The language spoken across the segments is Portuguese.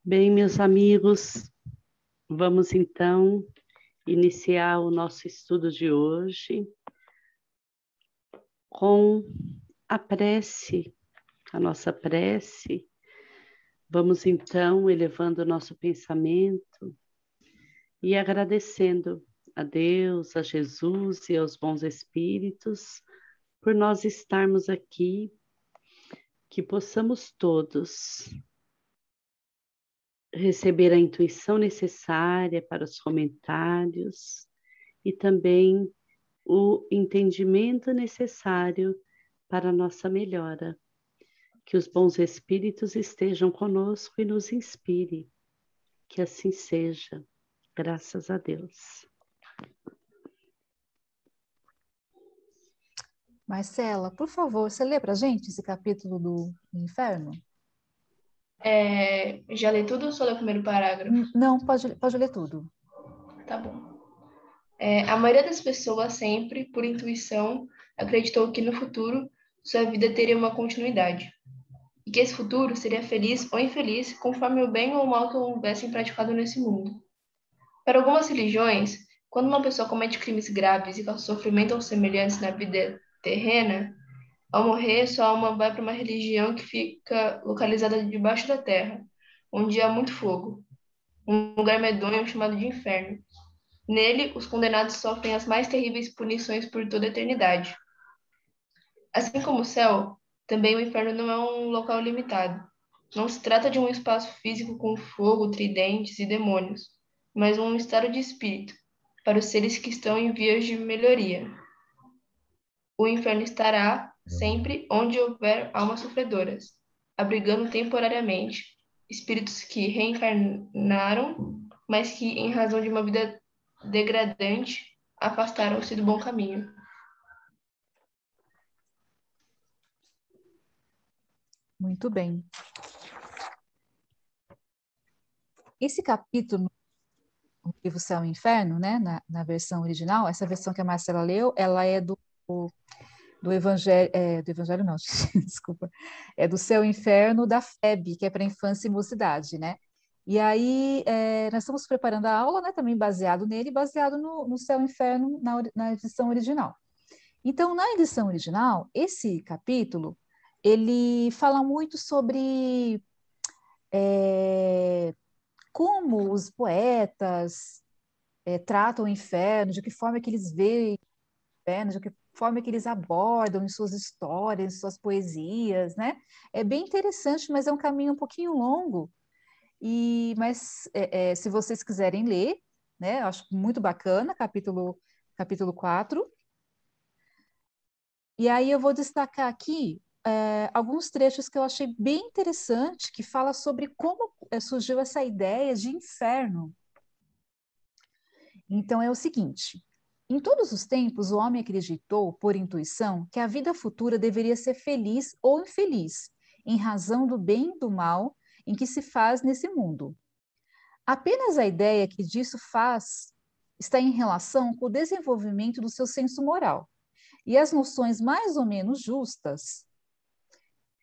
Bem, meus amigos, vamos então iniciar o nosso estudo de hoje com a prece, a nossa prece. Vamos então elevando o nosso pensamento e agradecendo a Deus, a Jesus e aos bons espíritos por nós estarmos aqui, que possamos todos receber a intuição necessária para os comentários e também o entendimento necessário para a nossa melhora. Que os bons espíritos estejam conosco e nos inspire. Que assim seja. Graças a Deus. Marcela, por favor, você lê para a gente esse capítulo do Inferno? Já li tudo ou só li o primeiro parágrafo? Não, pode ler tudo. Tá bom. A maioria das pessoas sempre, por intuição, acreditou que no futuro sua vida teria uma continuidade. E que esse futuro seria feliz ou infeliz, conforme o bem ou o mal que houvessem praticado nesse mundo. Para algumas religiões, quando uma pessoa comete crimes graves e causa sofrimento aos semelhantes na vida terrena, ao morrer, sua alma vai para uma religião que fica localizada debaixo da terra, onde há muito fogo, um lugar medonho chamado de inferno. Nele, os condenados sofrem as mais terríveis punições por toda a eternidade. Assim como o céu, também o inferno não é um local limitado. Não se trata de um espaço físico com fogo, tridentes e demônios, mas um estado de espírito, para os seres que estão em vias de melhoria. O inferno estará sempre onde houver almas sofredoras, abrigando temporariamente espíritos que reencarnaram, mas que, em razão de uma vida degradante, afastaram-se do bom caminho. Muito bem. Esse capítulo, o livro Céu e Inferno, né, na versão original, essa versão que a Marcela leu, ela é do Evangelho, do Evangelho não, desculpa, é do Céu e Inferno da FEB, que é para infância e mocidade, né? E aí, nós estamos preparando a aula, né, também baseado nele, baseado no Céu e Inferno na edição original. Então, na edição original, esse capítulo, ele fala muito sobre como os poetas tratam o inferno, de que forma que eles veem o inferno, de que forma que eles abordam em suas histórias, em suas poesias, né? É bem interessante, mas é um caminho um pouquinho longo. Mas se vocês quiserem ler, né? Eu acho muito bacana, capítulo 4. E aí eu vou destacar aqui alguns trechos que eu achei bem interessante, que fala sobre como surgiu essa ideia de inferno. Então é o seguinte: em todos os tempos, o homem acreditou, por intuição, que a vida futura deveria ser feliz ou infeliz, em razão do bem e do mal em que se faz nesse mundo. Apenas a ideia que disso faz está em relação com o desenvolvimento do seu senso moral e as noções mais ou menos justas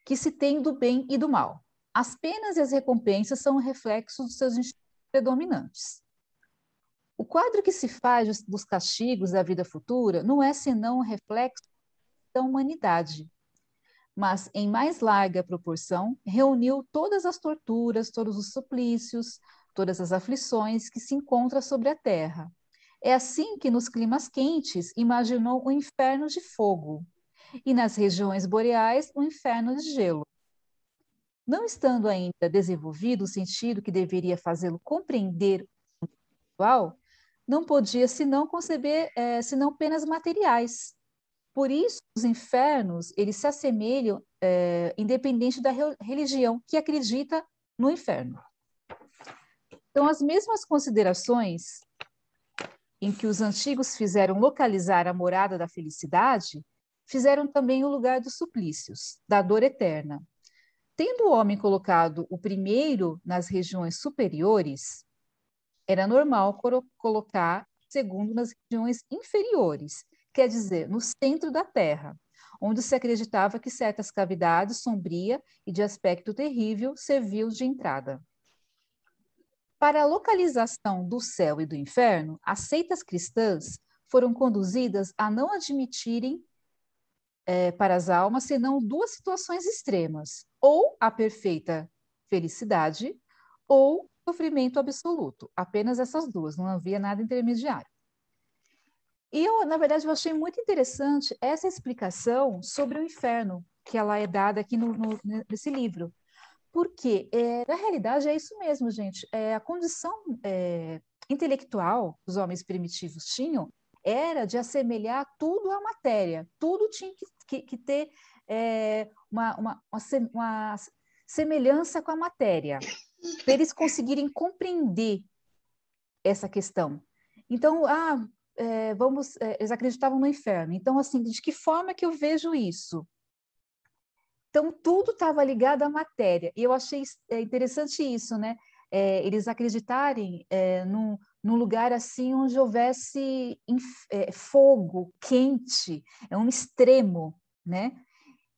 que se tem do bem e do mal. As penas e as recompensas são o reflexo dos seus instintos predominantes. O quadro que se faz dos castigos da vida futura não é senão um reflexo da humanidade, mas, em mais larga proporção, reuniu todas as torturas, todos os suplícios, todas as aflições que se encontram sobre a terra. É assim que, nos climas quentes, imaginou o inferno de fogo, e nas regiões boreais, o inferno de gelo. Não estando ainda desenvolvido o sentido que deveria fazê-lo compreender o espiritual, não podia senão conceber senão penas materiais. Por isso, os infernos, eles se assemelham, independente da religião que acredita no inferno. Então, as mesmas considerações em que os antigos fizeram localizar a morada da felicidade, fizeram também o lugar dos suplícios, da dor eterna. Tendo o homem colocado o primeiro nas regiões superiores, era normal colocar o segundo nas regiões inferiores, quer dizer, no centro da terra, onde se acreditava que certas cavidades sombria e de aspecto terrível serviam de entrada. Para a localização do céu e do inferno, as seitas cristãs foram conduzidas a não admitirem para as almas senão duas situações extremas, ou a perfeita felicidade ou sofrimento absoluto. Apenas essas duas, não havia nada intermediário. E eu, na verdade, eu achei muito interessante essa explicação sobre o inferno, que ela é dada aqui nesse livro. Porque, na realidade, é isso mesmo, gente. A condição intelectual que os homens primitivos tinham era de assemelhar tudo à matéria. Tudo tinha que ter uma semelhança com a matéria, para eles conseguirem compreender essa questão. Então, eles acreditavam no inferno. Então, assim, de que forma que eu vejo isso? Então, tudo estava ligado à matéria. E eu achei interessante isso, né? Eles acreditarem num lugar assim onde houvesse fogo quente, um extremo, né?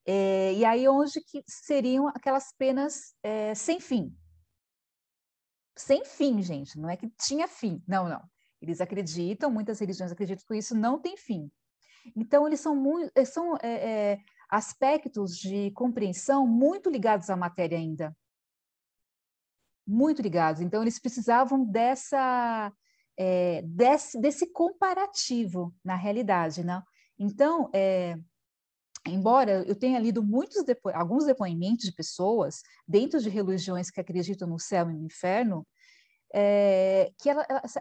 E aí onde que seriam aquelas penas sem fim. Sem fim, gente. Não é que tinha fim. Não, não. Eles acreditam, muitas religiões acreditam que isso não tem fim. Então, eles são aspectos de compreensão muito ligados à matéria ainda. Muito ligados. Então, eles precisavam desse comparativo na realidade, né? Então, embora eu tenha lido alguns depoimentos de pessoas dentro de religiões que acreditam no céu e no inferno, que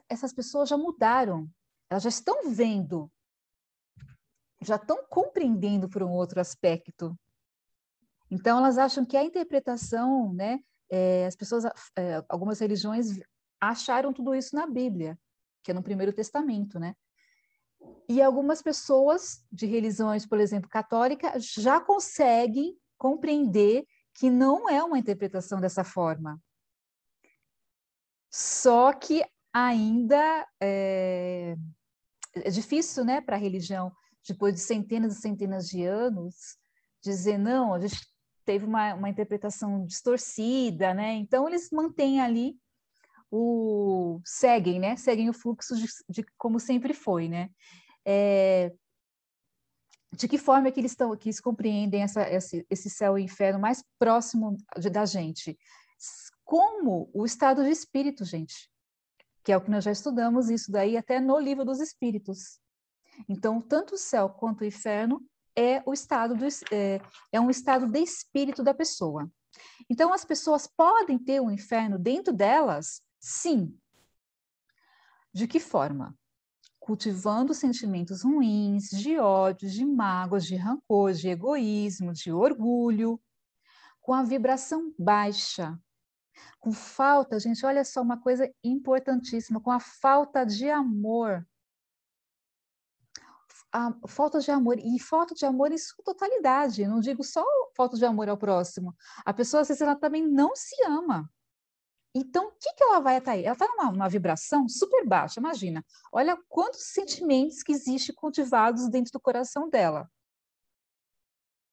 essas pessoas já mudaram, elas já estão vendo, já estão compreendendo por um outro aspecto. Então, elas acham que a interpretação, né, as pessoas, algumas religiões acharam tudo isso na Bíblia, que é no Primeiro Testamento, né? E algumas pessoas de religiões, por exemplo, católica, já conseguem compreender que não é uma interpretação dessa forma. Só que ainda é difícil, né, para a religião, depois de centenas e centenas de anos, dizer, não, a gente teve uma interpretação distorcida, né? Então, eles mantêm ali seguem, né? Seguem o fluxo de como sempre foi, né? De que forma que eles compreendem esse céu e inferno mais próximo da gente? Como o estado de espírito, gente, que é o que nós já estudamos isso daí até no Livro dos Espíritos. Então, tanto o céu quanto o inferno é um estado de espírito da pessoa. Então, as pessoas podem ter um inferno dentro delas? Sim. De que forma? Cultivando sentimentos ruins, de ódio, de mágoas, de rancor, de egoísmo, de orgulho, com a vibração baixa, com falta, gente, olha só uma coisa importantíssima, com a falta de amor. A falta de amor, e falta de amor em sua totalidade, não digo só falta de amor ao próximo. A pessoa, às vezes, ela também não se ama. Então, o que ela vai atrair? Ela está numa vibração super baixa, imagina. Olha quantos sentimentos que existem cultivados dentro do coração dela.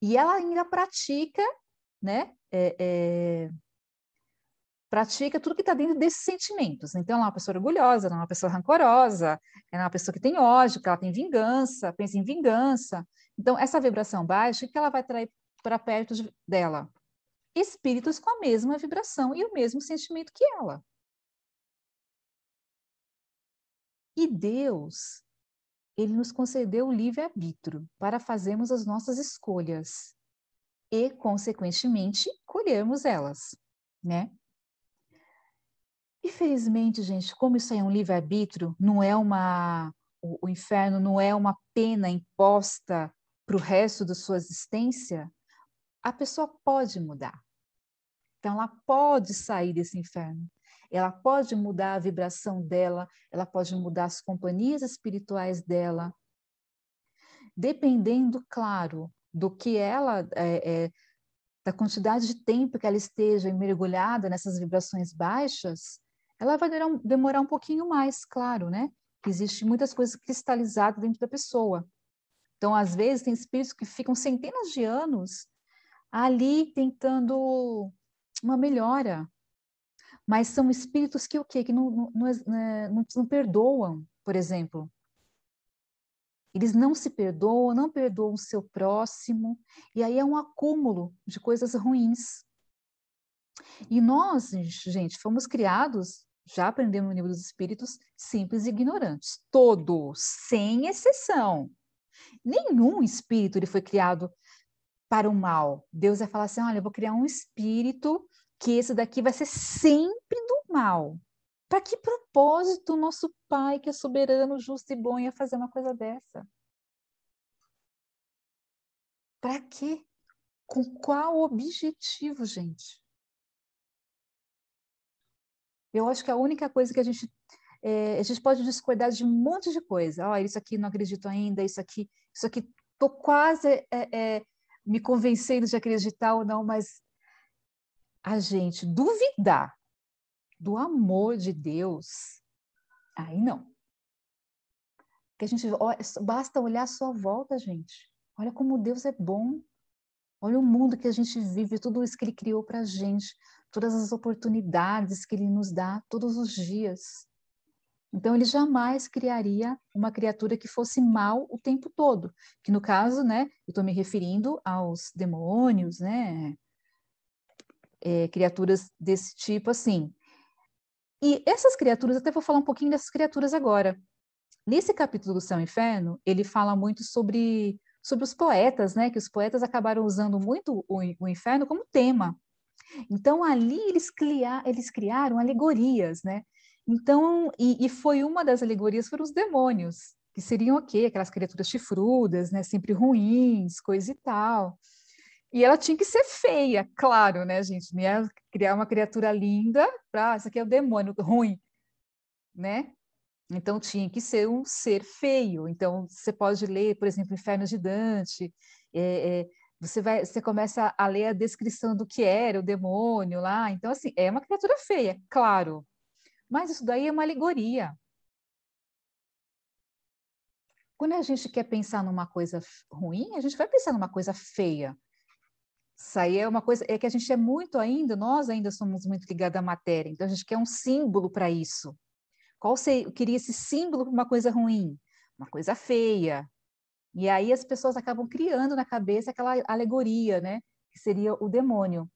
E ela ainda pratica, né? Pratica tudo que está dentro desses sentimentos. Então, ela é uma pessoa orgulhosa, ela é uma pessoa rancorosa, ela é uma pessoa que tem ódio, que ela tem vingança, pensa em vingança. Então, essa vibração baixa, o que ela vai atrair para perto dela? Espíritos com a mesma vibração e o mesmo sentimento que ela. E Deus, Ele nos concedeu o livre-arbítrio para fazermos as nossas escolhas e, consequentemente, colhermos elas, né? Infelizmente, gente, como isso aí é um livre-arbítrio, não é o inferno não é uma pena imposta para o resto da sua existência, a pessoa pode mudar. Então, ela pode sair desse inferno. Ela pode mudar a vibração dela, ela pode mudar as companhias espirituais dela, dependendo, claro, do que ela, da quantidade de tempo que ela esteja mergulhada nessas vibrações baixas, ela vai demorar um pouquinho mais, claro, né? Existem muitas coisas cristalizadas dentro da pessoa. Então, às vezes, tem espíritos que ficam centenas de anos ali tentando uma melhora. mas são espíritos que o quê? Que não perdoam, por exemplo. Eles não se perdoam, não perdoam o seu próximo, e aí é um acúmulo de coisas ruins. E nós, gente, fomos criados, já aprendemos no livro dos espíritos, simples e ignorantes. Todos, sem exceção. Nenhum espírito ele foi criado para o mal. Deus vai falar assim, olha, eu vou criar um espírito que esse daqui vai ser sempre do mal. Para que propósito o nosso Pai, que é soberano, justo e bom, ia fazer uma coisa dessa? Para quê? Com qual objetivo, gente? Eu acho que a única coisa que a gente pode discordar de um monte de coisa. Oh, isso aqui não acredito ainda, isso aqui estou quase me convencendo de acreditar ou não, mas a gente duvidar do amor de Deus, aí não. Porque a gente basta olhar à sua volta, gente. Olha como Deus é bom. Olha o mundo que a gente vive, tudo isso que Ele criou para a gente, todas as oportunidades que Ele nos dá todos os dias. Então, Ele jamais criaria uma criatura que fosse mal o tempo todo. Que no caso, né, eu estou me referindo aos demônios, né, criaturas desse tipo assim. E essas criaturas, até vou falar um pouquinho dessas criaturas agora. Nesse capítulo do Céu e Inferno, ele fala muito sobre os poetas, né? Que os poetas acabaram usando muito o inferno como tema. Então, ali eles criaram alegorias, né? Então, e foi uma das alegorias foram os demônios, que seriam o quê? Aquelas criaturas chifrudas, né? Sempre ruins, coisa e tal. E ela tinha que ser feia, claro, né, gente? Não ia criar uma criatura linda para, isso aqui é o demônio, ruim, né? Então tinha que ser um ser feio. Então você pode ler, por exemplo, Inferno de Dante. Você começa a ler a descrição do que era o demônio lá. Então assim é uma criatura feia, claro. Mas isso daí é uma alegoria. Quando a gente quer pensar numa coisa ruim, a gente vai pensar numa coisa feia. Isso aí é uma coisa, é que a gente é muito ainda, nós ainda somos muito ligados à matéria. Então a gente quer um símbolo para isso. Queria esse símbolo para uma coisa ruim? Uma coisa feia. E aí as pessoas acabam criando na cabeça aquela alegoria, né? Que seria o demônio.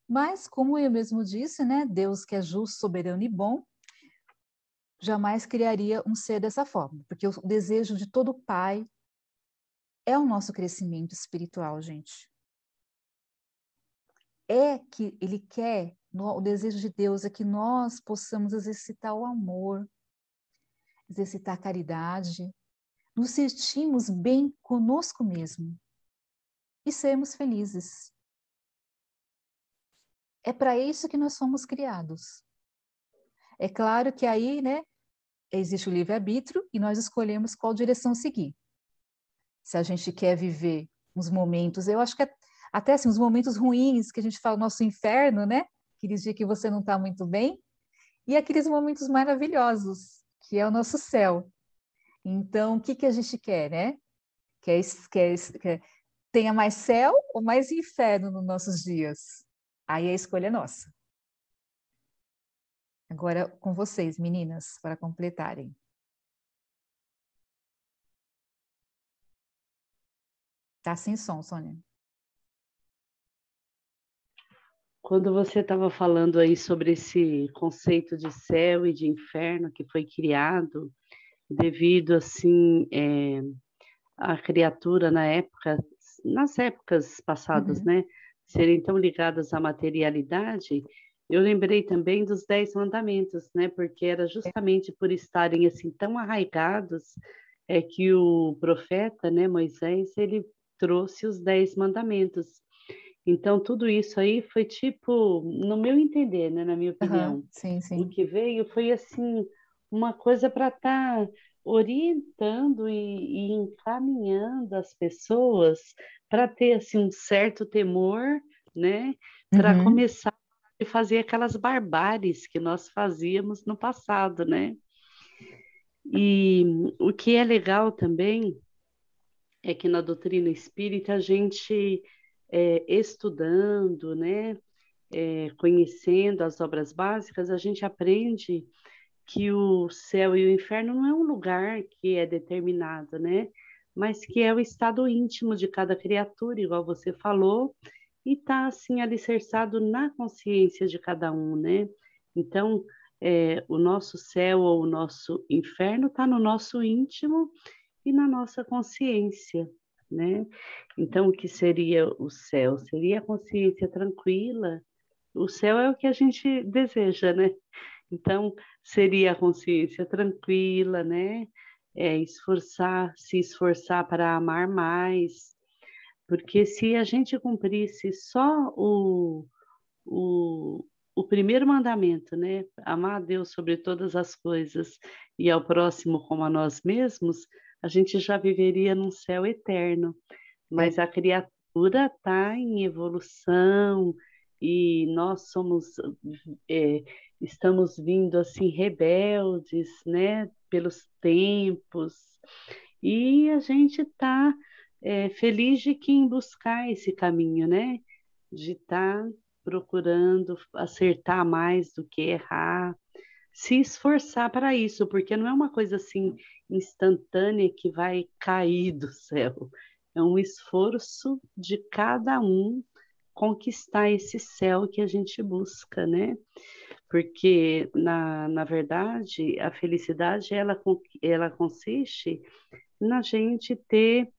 Mas, como eu mesmo disse, né? Deus que é justo, soberano e bom, jamais criaria um ser dessa forma. Porque o desejo de todo pai é o nosso crescimento espiritual, gente. É que ele quer, o desejo de Deus é que nós possamos exercitar o amor, exercitar a caridade, nos sentirmos bem conosco mesmo e sermos felizes. É para isso que nós fomos criados. É claro que aí, né, existe o livre-arbítrio e nós escolhemos qual direção seguir. Se a gente quer viver uns momentos, eu acho que até assim, os momentos ruins que a gente fala, nosso inferno, né? Aqueles dias que você não está muito bem, e aqueles momentos maravilhosos, que é o nosso céu. Então, o que a gente quer, né? Quer tenha mais céu ou mais inferno nos nossos dias? Aí a escolha é nossa. Agora com vocês, meninas, para completarem. Tá sem som, Sônia. Quando você estava falando aí sobre esse conceito de céu e de inferno que foi criado devido assim a criatura nas épocas passadas, né, serem tão ligadas à materialidade, eu lembrei também dos 10 mandamentos, né, porque era justamente por estarem assim tão arraigados que o profeta, né, Moisés, ele trouxe os 10 mandamentos. Então, tudo isso aí foi tipo, no meu entender, né, na minha opinião, Sim, o sim. que veio foi assim, uma coisa para estar orientando e encaminhando as pessoas para ter assim um certo temor, né, para começar a fazer aquelas barbáries que nós fazíamos no passado, né? E o que é legal também é que na doutrina espírita a gente estudando, né, conhecendo as obras básicas, a gente aprende que o céu e o inferno não é um lugar que é determinado, né? Mas que é o estado íntimo de cada criatura, igual você falou, e está assim alicerçado na consciência de cada um, né? Então, o nosso céu ou o nosso inferno está no nosso íntimo e na nossa consciência, né? Então, o que seria o céu? Seria a consciência tranquila. O céu é o que a gente deseja, né? Então, seria a consciência tranquila, né? Se esforçar para amar mais, porque se a gente cumprisse só o, o primeiro mandamento, né? Amar a Deus sobre todas as coisas e ao próximo como a nós mesmos, a gente já viveria num céu eterno. Mas a criatura está em evolução e nós é, estamos vindo assim rebeldes, né? Pelos tempos e a gente está feliz de quem buscar esse caminho, né? De estar procurando acertar mais do que errar, se esforçar para isso, porque não é uma coisa assim instantânea que vai cair do céu. É um esforço de cada um conquistar esse céu que a gente busca, né? Porque, na verdade, a felicidade, ela consiste na gente ter,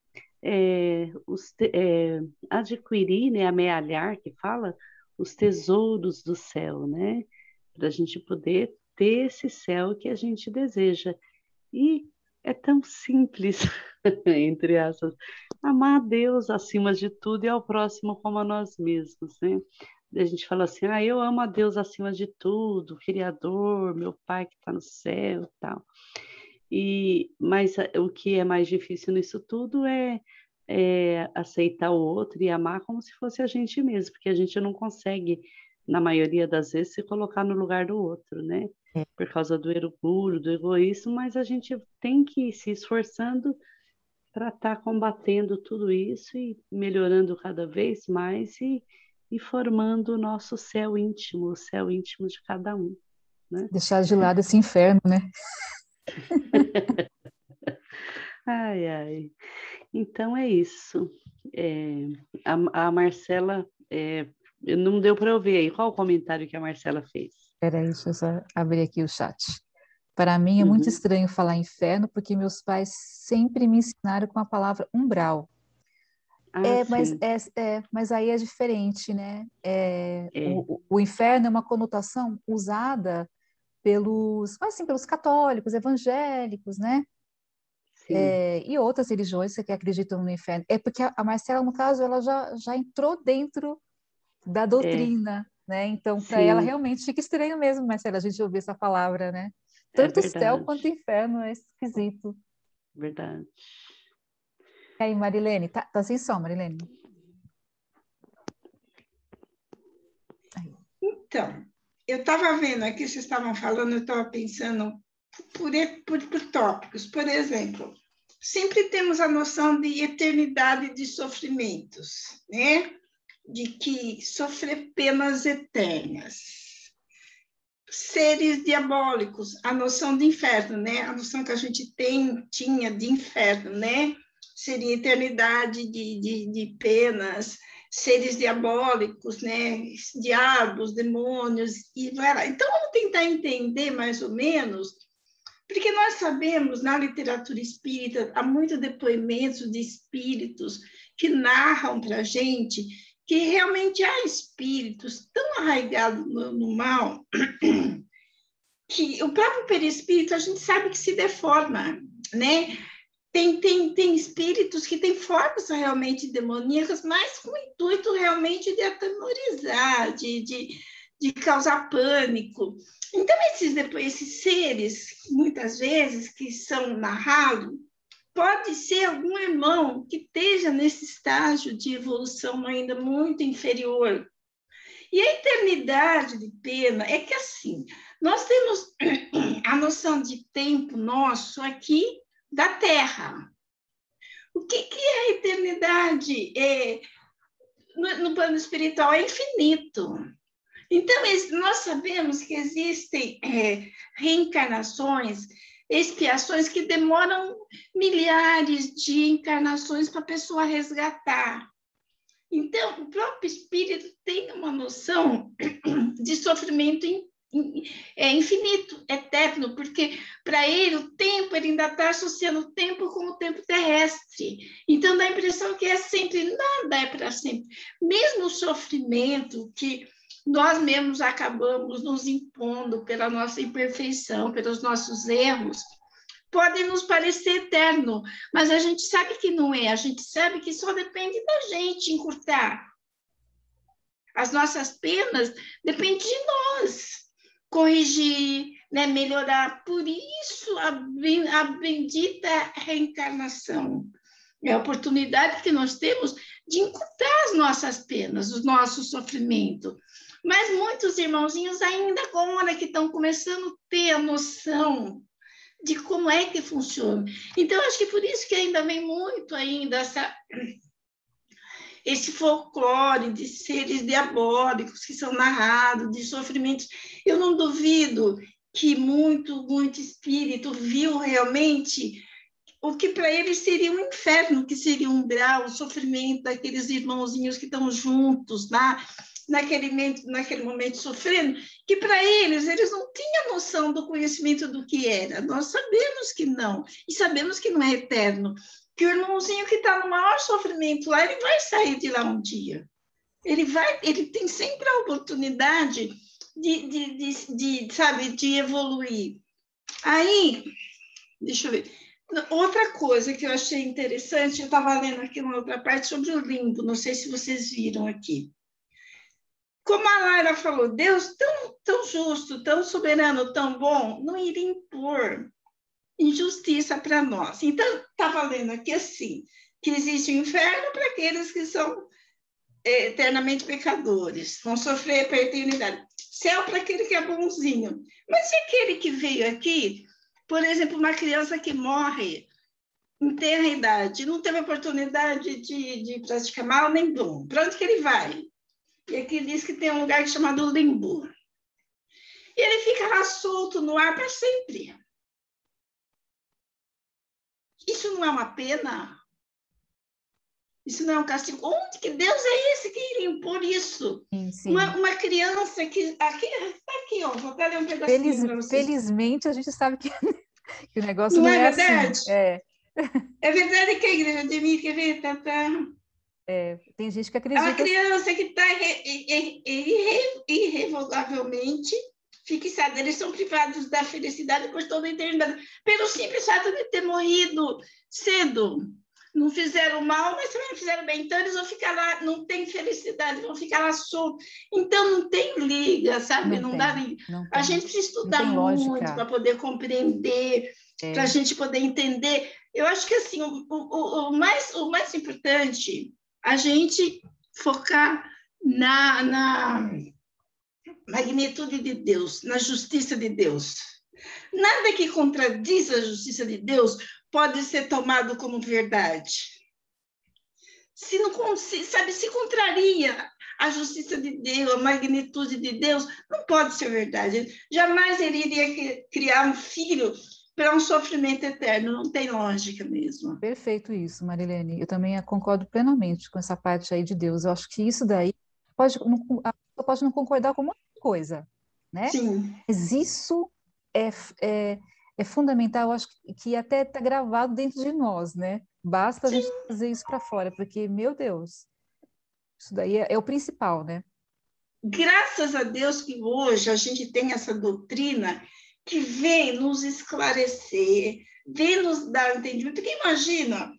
adquirir, né, amealhar, que fala, os tesouros do céu, né? Para a gente poder ter esse céu que a gente deseja. E é tão simples, entre aspas, amar a Deus acima de tudo e ao próximo como a nós mesmos, né? A gente fala assim, eu amo a Deus acima de tudo, o Criador, meu Pai que está no céu e tal. Mas o que é mais difícil nisso tudo é aceitar o outro e amar como se fosse a gente mesmo, porque a gente não consegue, na maioria das vezes, se colocar no lugar do outro, né? Por causa do orgulho, do egoísmo, mas a gente tem que ir se esforçando para estar combatendo tudo isso e melhorando cada vez mais e formando o nosso céu íntimo, o céu íntimo de cada um, né? Deixar de lado esse inferno, né? Ai, ai. Então é isso. É, a Marcela, não deu para eu ver aí. Qual o comentário que a Marcela fez? Espera aí, deixa eu só abrir aqui o chat. Para mim é muito Uhum. estranho falar inferno, porque meus pais sempre me ensinaram com a palavra umbral. Ah, sim. Mas aí é diferente, né? É, O inferno é uma conotação usada pelos católicos, evangélicos, né? sim. E outras religiões que acreditam no inferno. É porque a Marcela, no caso, ela já entrou dentro da É, doutrina, né? Então, para ela, sim. realmente fica estranho mesmo, Marcela, a gente ouvir essa palavra, né? É Tanto céu verdade. quanto inferno é esquisito. Verdade. E aí, Marilene, tá sem som, Marilene? Aí. Então, eu estava vendo aqui, vocês estavam falando, eu estava pensando por tópicos. Por exemplo, sempre temos a noção de eternidade de sofrimentos, né? De que sofrer penas eternas. Seres diabólicos, a noção de inferno, né? A noção que a gente tinha de inferno, né? Seria eternidade de penas, seres diabólicos, né? Diabos, demônios, e vai lá. Então, vamos tentar entender mais ou menos, porque nós sabemos, na literatura espírita, há muitos depoimentos de espíritos que narram para a gente que realmente há espíritos tão arraigados no mal que o próprio perispírito a gente sabe que se deforma, né? Tem espíritos que têm formas realmente demoníacas, mas com o intuito realmente de atemorizar, de causar pânico. Então, esses seres, muitas vezes, que são narrados, pode ser algum irmão que esteja nesse estágio de evolução ainda muito inferior. E a eternidade de pena é que, assim, nós temos a noção de tempo nosso aqui da Terra. O que é a eternidade? No plano espiritual é infinito. Então, nós sabemos que existem reencarnações, expiações que demoram milhares de encarnações para a pessoa resgatar. Então, o próprio espírito tem uma noção de sofrimento infinito, eterno, porque para ele o tempo, ele ainda está associando o tempo com o tempo terrestre. Então, dá a impressão que é sempre, nada é para sempre. Mesmo o sofrimento que nós mesmos acabamos nos impondo pela nossa imperfeição, pelos nossos erros, pode nos parecer eterno, mas a gente sabe que não é, a gente sabe que só depende da gente encurtar. As nossas penas dependem de nós corrigir, né, melhorar. Por isso, a bendita reencarnação é a oportunidade que nós temos de encurtar as nossas penas, o nosso sofrimento. Mas muitos irmãozinhos ainda agora que estão começando a ter a noção de como é que funciona. Então, acho que por isso que ainda vem muito ainda esse folclore de seres diabólicos que são narrados, de sofrimentos. Eu não duvido que muito espírito viu realmente o que para eles seria um inferno, que seria um grau, o sofrimento daqueles irmãozinhos que estão juntos, naquele momento sofrendo, que para eles não tinham noção do conhecimento do que era. Nós sabemos que não, e sabemos que não é eterno, que o irmãozinho que está no maior sofrimento lá, ele vai sair de lá um dia. Ele tem sempre a oportunidade de evoluir. Aí, deixa eu ver. Outra coisa que eu achei interessante, eu estava lendo aqui uma outra parte sobre o limbo, não sei se vocês viram aqui. Como a Lara falou, Deus tão justo, tão soberano, tão bom, não iria impor injustiça para nós. Então, estava lendo aqui assim, que existe o inferno para aqueles que são eternamente pecadores, vão sofrer para a eternidade. Céu para aquele que é bonzinho. Mas e aquele que veio aqui, por exemplo, uma criança que morre em tenra idade, não teve oportunidade de praticar mal nem bom, para onde que ele vai? E aqui diz que tem um lugar chamado limbo. E ele fica lá solto no ar para sempre. Isso não é uma pena? Isso não é um castigo? Onde que Deus é esse que iria impor isso? Sim, sim. Uma criança que... Aqui, ó, vou dar um pedacinho para vocês. Felizmente, a gente sabe que, que o negócio não é verdade? Assim. É. É verdade que a igreja de mim, quer ver, tem gente que acredita. A criança que está irrevogavelmente fixada, eles são privados da felicidade por toda a eternidade, pelo simples fato de ter morrido cedo. Não fizeram mal, mas também não fizeram bem. Então, eles vão ficar lá, não tem felicidade, vão ficar lá soltos. Então, não tem liga, sabe? Não dá liga. A gente precisa estudar muito para poder compreender, para a gente poder entender. Eu acho que, assim, o mais importante, a gente focar na magnitude de Deus, na justiça de Deus. Nada que contradiz a justiça de Deus pode ser tomado como verdade. Se contraria a justiça de Deus, a magnitude de Deus, não pode ser verdade. Jamais ele iria criar um filho para um sofrimento eterno, não tem lógica mesmo. Perfeito isso, Marilene. Eu também concordo plenamente com essa parte aí de Deus. Eu acho que isso daí a pessoa pode não concordar com muita coisa, né? Sim. Mas isso é fundamental, eu acho que até está gravado dentro de nós, né? Basta a gente fazer isso para fora, porque, meu Deus, isso daí é o principal, né? Graças a Deus que hoje a gente tem essa doutrina que vem nos esclarecer, vem nos dar entendimento. Porque imagina,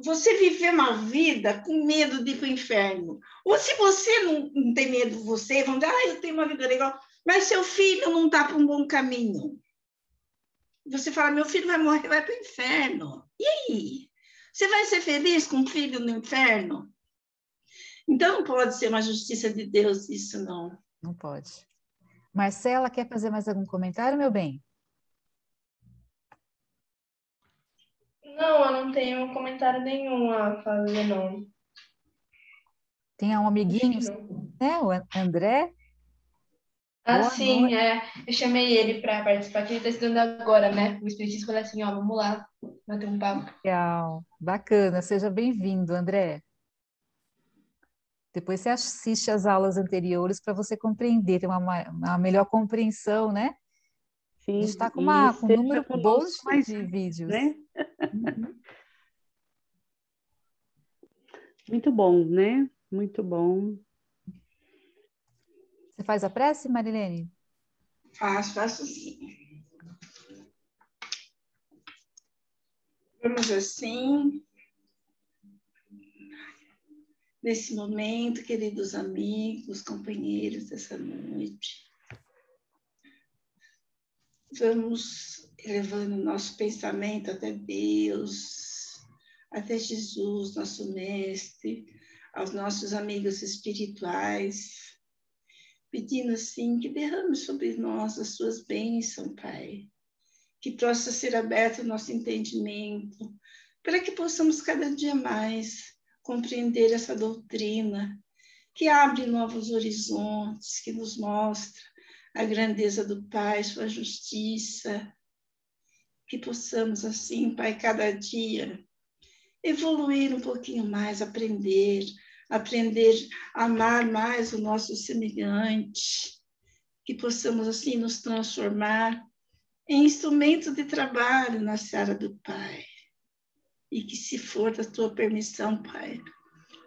você viver uma vida com medo de ir para o inferno. Ou se você não tem medo, você vão dizer, eu tenho uma vida legal, mas seu filho não está para um bom caminho. Você fala, meu filho vai morrer, vai para o inferno. E aí? Você vai ser feliz com um filho no inferno? Então, não pode ser uma justiça de Deus isso, não. Não pode. Marcela, quer fazer mais algum comentário, meu bem? Não, eu não tenho comentário nenhum a fazer, não. Tem um amiguinho, né? O André. Ah, Boa sim, noite. eu chamei ele para participar, que ele está estudando agora, né? O Espiritismo falou assim, ó, vamos lá, bater um papo. Legal, bacana. Seja bem-vindo, André. Depois você assiste às aulas anteriores para você compreender, ter uma melhor compreensão, né? A gente Sim, está com, e com um esteja número bom conosco mais de vezes, vídeos. né? Uhum. Muito bom, né? Muito bom. Você faz a prece, Marilene? Faço sim. Vamos assim, nesse momento, queridos amigos, companheiros dessa noite, vamos elevando nosso pensamento até Deus, até Jesus, nosso Mestre, aos nossos amigos espirituais, pedindo assim que derrame sobre nós as suas bênçãos, Pai, que possa ser aberto o nosso entendimento, para que possamos cada dia mais compreender essa doutrina, que abre novos horizontes, que nos mostra a grandeza do Pai, sua justiça, que possamos assim, Pai, cada dia evoluir um pouquinho mais, aprender a amar mais o nosso semelhante, que possamos assim nos transformar em instrumento de trabalho na seara do Pai. E que, se for da tua permissão, Pai,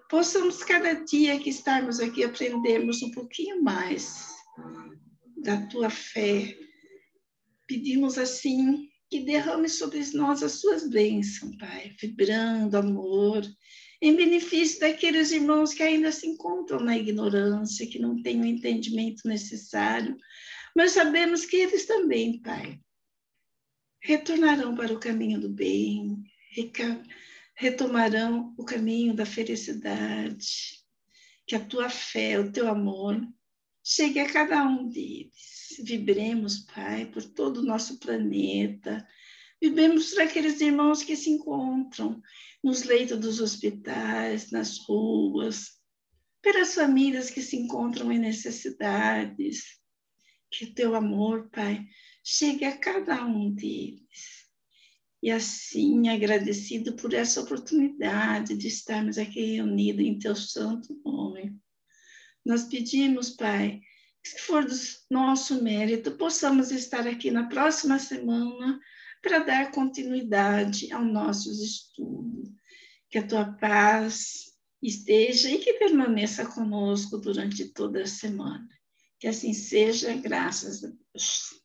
possamos cada dia que estarmos aqui aprendermos um pouquinho mais da tua fé. Pedimos assim que derrame sobre nós as suas bênçãos, Pai, vibrando amor, em benefício daqueles irmãos que ainda se encontram na ignorância, que não têm o entendimento necessário, mas sabemos que eles também, Pai, retornarão para o caminho do bem, retomarão o caminho da felicidade, que a tua fé, o teu amor, chegue a cada um deles. Vibremos, Pai, por todo o nosso planeta, vibremos por aqueles irmãos que se encontram nos leitos dos hospitais, nas ruas, pelas famílias que se encontram em necessidades, que o teu amor, Pai, chegue a cada um deles. E assim, agradecido por essa oportunidade de estarmos aqui reunidos em teu santo nome, nós pedimos, Pai, que se for do nosso mérito, possamos estar aqui na próxima semana para dar continuidade aos nossos estudos. Que a tua paz esteja e que permaneça conosco durante toda a semana. Que assim seja, graças a Deus.